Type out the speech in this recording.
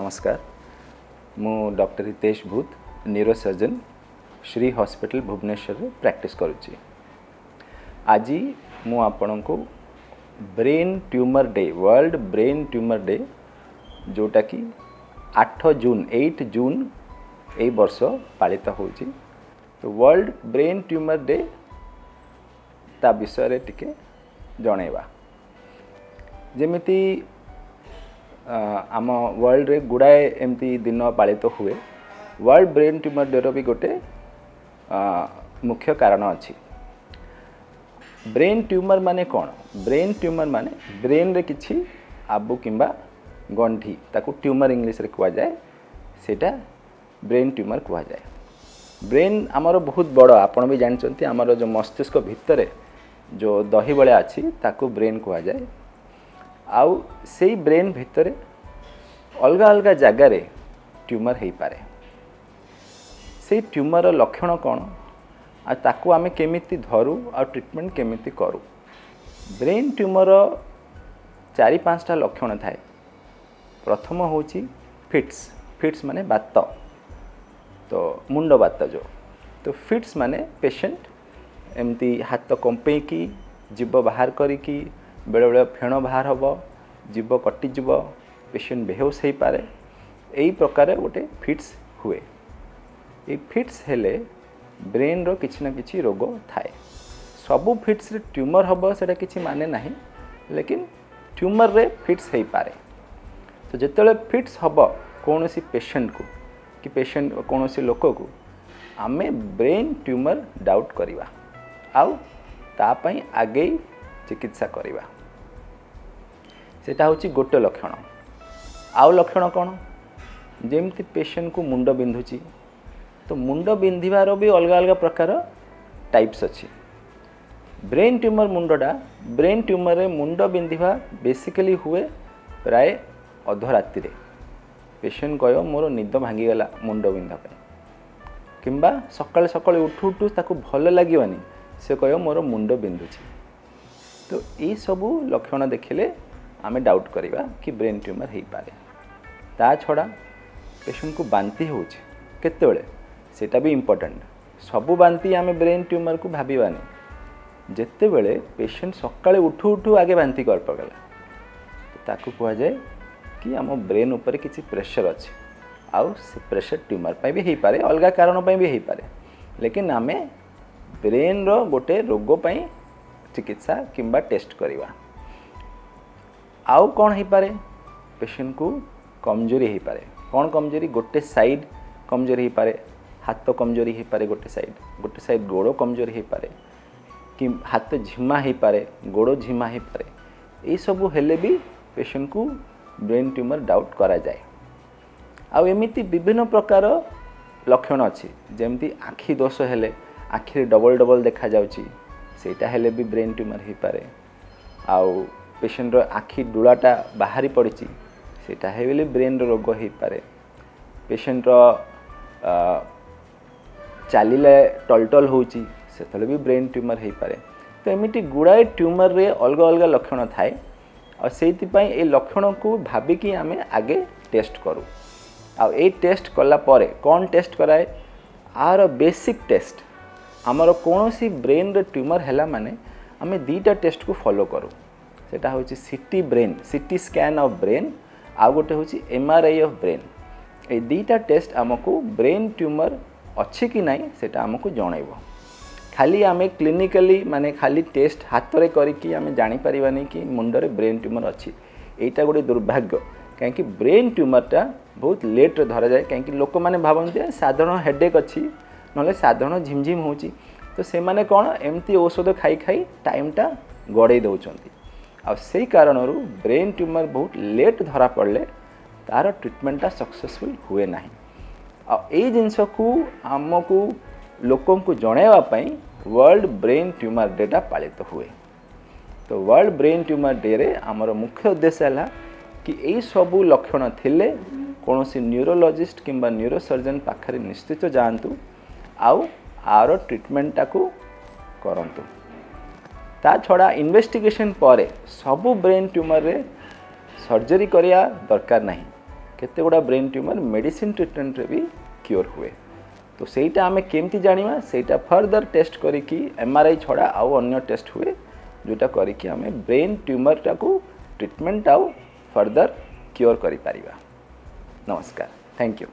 नमस्कार। मु doctor Hitesh Bhut neurosurgeon Shri hospital Bhubaneswar practice करुच्ची। आज मु आपण को brain tumour day world brain tumour day जोटा कि 8 जून ए वर्ष पालित होची। तो वर्ल्ड ब्रेन ट्यूमर डे ता विषय रे टिके जणेबा। जेमिति आम वर्ल्ड रे गुड़ाए एमती दिन पालित हुए, वर्ल्ड ब्रेन ट्यूमर डे रो भी गोटे मुख्य कारण अच्छी। ब्रेन ट्यूमर माने कौन? ब्रेन ट्यूमर माने ब्रेन रे किछि आबु किंबा गंठी ताकू ट्यूमर इंग्लिश रे कुआ जाए, सेटा ब्रेन ट्यूमर कुआ जाए। ब्रेन आमर बहुत बड़, आपण भी जानचंती आमर जो मस्तिष्क भितरे जो दही बळिया अछि ताकू ब्रेन कुआ जाए। आउ से ब्रेन भितरे अलग अलग जगार ट्यूमर हो पारे। से ट्यूमर लक्षण कौन आ ताकू आमे केमिति धरू आ ट्रीटमेंट केमिति करू? ब्रेन ट्यूमर 4-5टा लक्षण थाए। प्रथम होची फिट्स। फिट्स माने बात, तो मुंड बात जो। तो फिट्स माने पेशेंट एमती हाथ कंपे की जीव बाहर करी बेले बेले फेण बाहर हम, जीव कटिजीव, पेशेंट बेहोश हो पारे। यही प्रकार गोटे फिट्स हुए। ये फिट्स हेले ब्रेन रो किछि ना किछि रोग थाए। सबु फिट्स रे ट्यूमर हम सेटा किछि माने नहीं, लेकिन ट्यूमर रे फिट्स हो पारे। तो जितेबाला फिट्स हम कौन सी पेशेंट को कि पेशेंट कौन सी लोक को आमे ब्रेन ट्यूमर डाउट करिवा आउ तापाई आगे चिकित्सा करिवा। सेटा होची गोटे लक्षण। आउ लक्षण कौन? जेमती पेशेंट को मुंड बिंधुची, तो मुंड बिंधिबार भी अलग अलग प्रकार टाइप्स अच्छी। ब्रेन ट्यूमर मुंडा ब्रेन ट्यूमर रे मुंड बिंधिबा बेसिकली हुए प्राय अधराति रे। पेशेंट कहो मोर निद भांगीगला मुंड बिंधा पे, किंबा सकाल सकाल उठू उठू ताकू भल लगे से कहो मोर मुंड बिंधुची। तो ये सबू लक्षण देखिले आमे डाउट करिबा कि ब्रेन ट्यूमर हो पारे। ता छड़ा पेशेंट को बांती होची केतेबेले, सेटा भी इम्पोर्टेंट। सबू बांती आमे ब्रेन ट्यूमर को भाबिबानी। जेतेबेले पेशेंट सकाळे उठू उठू आगे बांती कर पगला, तो ताकू कहा जाए कि आम ब्रेन ऊपर किसी प्रेशर अच्छे। आउ से प्रेशर ट्यूमर पे भी हो पारे, अलग कारण पे भी हो पारे। लेकिन आमे ब्रेन रो गोटे रोग पई चिकित्सा किंबा टेस्ट करिवा। आउ कौन हो पारे? पेशेंट को कमजोरी हो पारे। कौन कमजोरी? गोटे साइड कमजोरी हो पारे, हाथ कमजोरी हो पारे, गोटे साइड गोड़ कमजोरी हो पारे, कि हाथ झिमा हो पारे, गोड़ झिमा हो पारे। ये सबू हेले भी पेशेंट को ब्रेन ट्यूमर डाउट करा जाए। आउ एमिति विभिन्न प्रकार लक्षण अच्छी। जेमती आखि दोष हेले, आखिरे डबल डबल देखा जाउची, सेटा हेले भी ब्रेन ट्यूमर हो पारे। आउ पेशेंट रो आखि डुलाटा बाहरी पड़ी, सेटा हेले ब्रेन रो रोग हो पारे। पेशेंट रो चालिले टलटल होची, सेतले भी ब्रेन ट्यूमर हो पारे। तो एमिति गुड़ाए ट्यूमर रे अलग अलग लक्षण थाए। और से ये लक्षण को भाविकी आमे आगे टेस्ट करूँ। आ टेस्ट कला परे कौन टेस्ट कराए? आर बेसिक टेस्ट आमर कौन सी ब्रेन रे ट्यूमर हैला माने आमे 2टा टेस्ट को फॉलो करूँ। सेटा होची सीटी brain, CT scan of brain, आ गोटे होची एमआरआई ऑफ ब्रेन। ए 2टा टेस्ट आमको ब्रेन ट्यूमर अच्छी कि नहीं सेटा आमको जणाइबो। खाली आमे क्लिनिकली माने खाली टेस्ट हाथ रे करिकी आमे जानि परिबानी कि मुंडरे ब्रेन ट्यूमर अच्छी। एटा गोटे दुर्भाग्य, कहीं ब्रेन ट्यूमरटा बहुत लेट रे धरा जाए। कहीं लोक मैंने भावते साधारण हेडेक अच्छी ना साधारण झिमझिम होची, तो से माने कौन एमती औषध खाई खाई टाइमटा गड़े दौरान। आ से कारण ब्रेन ट्यूमर बहुत लेट धरा पड़े तार ट्रीटमेंटा सक्सेसफुल हुए ना। आ जिनस को आमको लोकों को जनइबा पई वर्ल्ड ब्रेन ट्यूमर डेटा पालित हुए। तो वर्ल्ड ब्रेन ट्यूमर डे रे आमर मुख्य उद्देश्य है कि यही सबू लक्षण थिले कौन सी न्यूरोलॉजिस्ट किंबा न्यूरोसर्जन पाखरे निश्चित जातु आउ आर ट्रीटमेंटा को करंतु। ता छड़ा इन्वेस्टिगेशन परे सबू ब्रेन ट्यूमर रे सर्जरी करिया दरकार नहीं। केते गुड़ा ब्रेन ट्यूमर मेडिसिन ट्रीटमेंट रे भी क्योर हुए। तो सेटा आमे केमती जानिबा सेटा फर्दर टेस्ट करिकी एमआरआई छड़ा आउ अन्य टेस्ट हुए जोटा करिकी आमे ब्रेन ट्यूमर टाकू ट्रीटमेंट आउ फर्दर क्योर करि पारिबा। नमस्कार, थैंक यू।